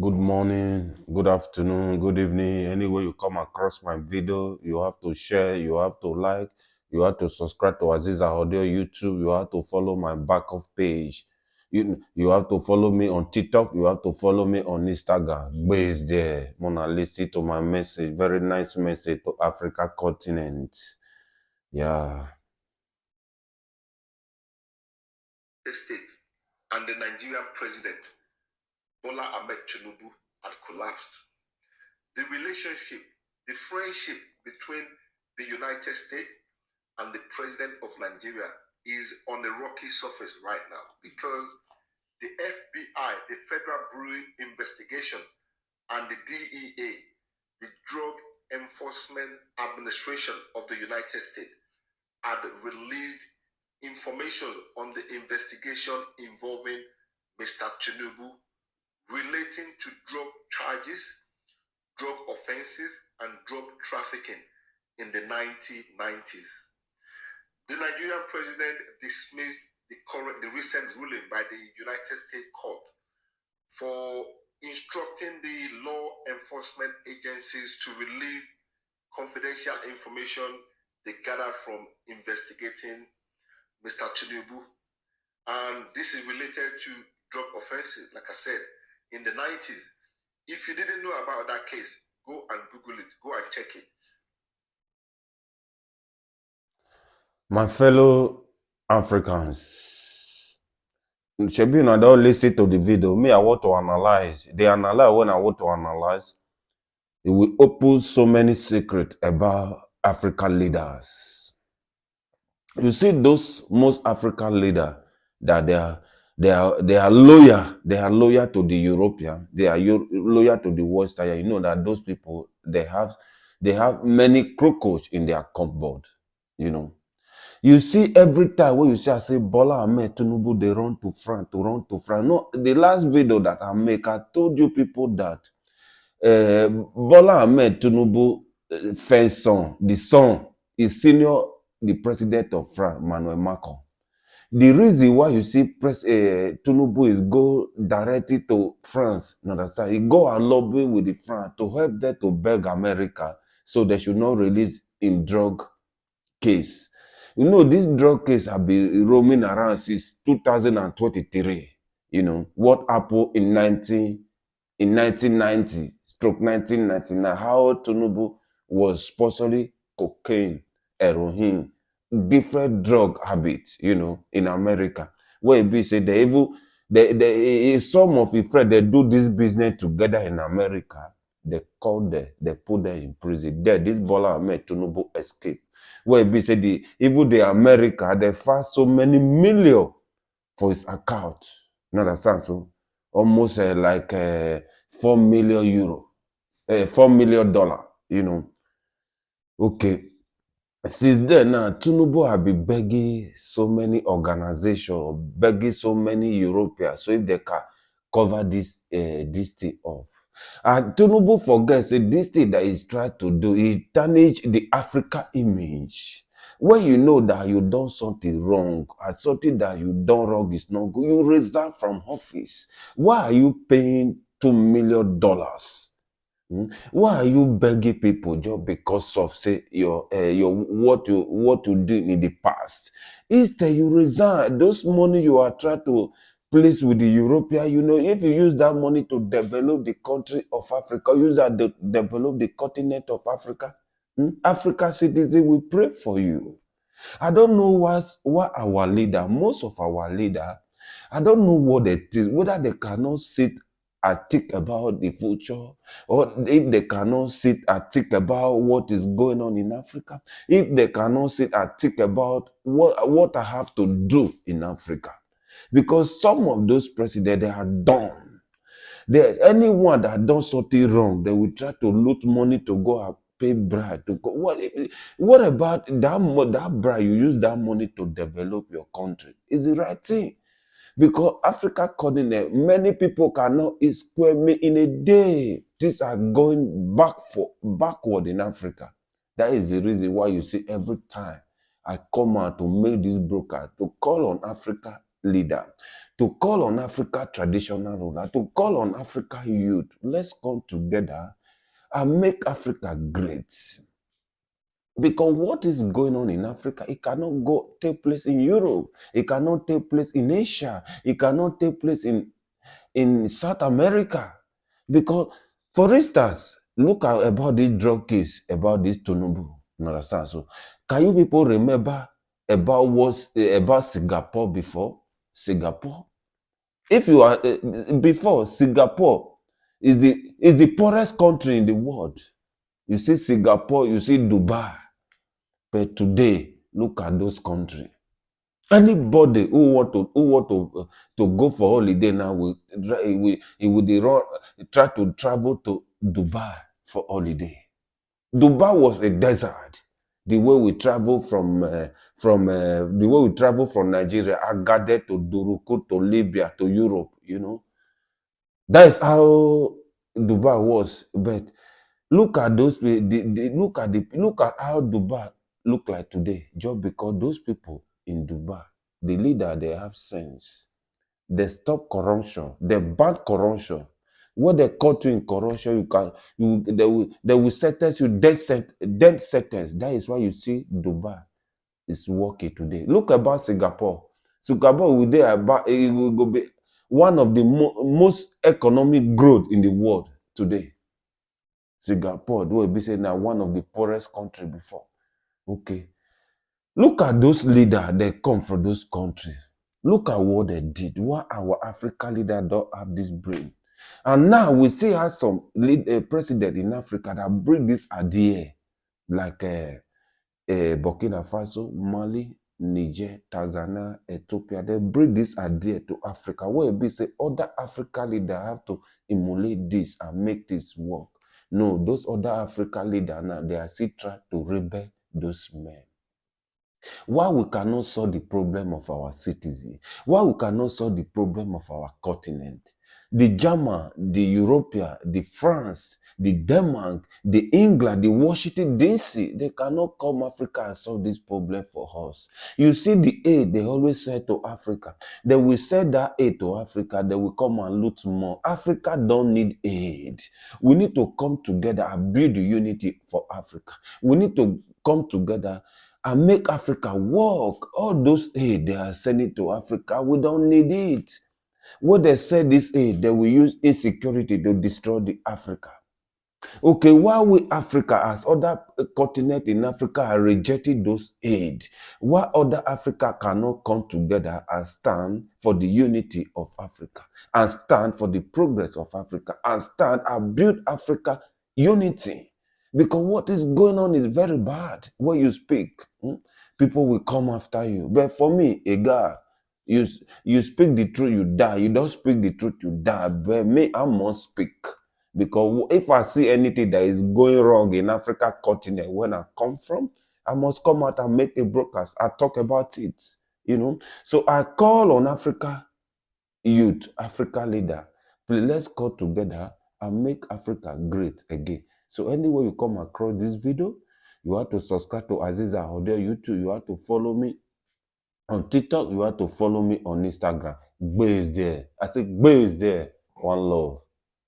Good morning, good afternoon, good evening. Anywhere you come across my video, you have to share, you have to like, you have to subscribe to Aziza Audio YouTube, you have to follow my backup page. You have to follow me on TikTok, you have to follow me on Instagram. Based there, Mona, listen to my message, very nice message to Africa continent. Yeah. The state and the Nigerian president, Bola Ahmed Tinubu, had collapsed. The relationship, the friendship between the United States and the president of Nigeria is on a rocky surface right now because the FBI, the Federal Bureau Investigation, and the DEA, the Drug Enforcement Administration of the United States, had released information on the investigation involving Mr. Tinubu relating to drug charges, drug offenses, and drug trafficking in the 1990s. The Nigerian president dismissed the recent ruling by the United States Court for instructing the law enforcement agencies to release confidential information they gathered from investigating Mr. Tinubu. And this is related to drug offenses, like I said, in the 90s. If you didn't know about that case, go and Google it, go and check it. My fellow Africans, Shebi, I don't listen to the video. Me, I want to analyze. They analyze when I want to analyze. It will open so many secrets about African leaders. You see, those most African leaders that they are loyal. They are loyal to the European. They are loyal to the Western. You know that those people they have many crocodiles in their cupboard. You know. You see, every time when you see, I say, Bola Ahmed Tinubu, they run to France, to run to France. No, the last video that I make, I told you people that Bola Ahmed Tinubu, the son, is senior, the president of France, Emmanuel Macron. The reason why you see Tinubu is go directly to France, you understand? He go and lobby with the France to help them to beg America so they should not release in drug case. You know, this drug case have been roaming around since 2023. You know, what happened in 1990, stroke 1999, how Tinubu was sponsoring cocaine, heroin, different drug habits, you know, in America. Where it be say they even, some of the friends, they do this business together in America. They call them, they put them in prison. There, this Bola Ahmed Tinubu escape. Where it be say even the America, they fast so many million for his account. You understand? So almost like 4 million euro, $4 million, you know. Okay. Since then now, Tinubu have been begging so many organizations, begging so many Europeans, so if they can cover this thing off. And Tinubu forgets this thing that he's trying to do, he tarnish the Africa image. When you know that you done something wrong, and something that you done wrong is not good, you resign from office. Why are you paying $2 million? Why are you begging people just because of say your what you did in the past? Instead, you resign. Those money you are trying to place with the European, you know, if you use that money to develop the country of Africa, use that to develop the continent of Africa, Africa citizen will pray for you. I don't know what our leader, most of our leader, I don't know what they think, whether they cannot sit and think about the future, or if they cannot sit and think about what is going on in Africa, if they cannot sit and think about what I have to do in Africa. Because some of those presidents, they are dumb. Anyone that does something wrong, they will try to loot money to go and pay bribe to go. What about that bribe? You use that money to develop your country. It's the right thing. Because Africa continent, many people cannot eat square meal in a day. These are going backward in Africa. That is the reason why you see every time I come out to make this broker to call on Africa leader to call on Africa traditional ruler, to call on Africa youth. Let's come together and make Africa great. Because what is going on in Africa, it cannot go take place in Europe. It cannot take place in Asia. It cannot take place in South America. Because, for instance, look at about this drug case, about this Tinubu. You understand? So, can you people remember about Singapore before? Singapore? If you are before Singapore is the poorest country in the world. You see Singapore, you see Dubai. But today, look at those countries. Anybody who want to go for holiday now will try to travel to Dubai for holiday. Dubai was a desert. The way we travel from Nigeria, Agadir to Duruku to Libya to Europe, that is how Dubai was. But look at look at how Dubai look like today. Just because those people in Dubai, the leader, they have sense. They stop corruption. They ban corruption. When they caught you in corruption, they will sentence you death sentence. That is why you see Dubai is working today. Look about Singapore. Singapore it will go be one of the most economic growth in the world today. Singapore, they will be saying now one of the poorest country before. Okay. Look at those leaders that come from those countries. Look at what they did. Why our African leaders don't have this brain? And now we still have some president in Africa that bring this idea, like Burkina Faso, Mali, Niger, Tanzania, Ethiopia. They bring this idea to Africa. Where we say other African leaders have to emulate this and make this work. No, those other African leaders now, they are still trying to rebel those men. Why we cannot solve the problem of our citizens? Why we cannot solve the problem of our continent? The German, the European, the France, the Denmark, the England, the Washington DC, they cannot come Africa and solve this problem for us. You see the aid they always send to Africa. They will send that aid to Africa, they will come and loot more. Africa don't need aid. We need to come together and build the unity for Africa. We need to come together and make Africa work. All those aid they are sending to Africa, we don't need it. What they said this aid, they will use insecurity to destroy the Africa. Okay, why we Africa, as other continent in Africa are rejecting those aid, why other Africa cannot come together and stand for the unity of Africa, and stand for the progress of Africa, and stand and build Africa unity? Because what is going on is very bad. When you speak, people will come after you. But for me, a guy, you speak the truth, you die. You don't speak the truth, you die. But me, I must speak. Because if I see anything that is going wrong in Africa continent when I come from, I must come out and make a broadcast. I talk about it, So I call on Africa youth, Africa leader. Please, let's come together and make Africa great again. So anywhere you come across this video, you have to subscribe to Aziza Audio YouTube. You have to follow me on TikTok. You have to follow me on Instagram. Base there. I say base there. One love.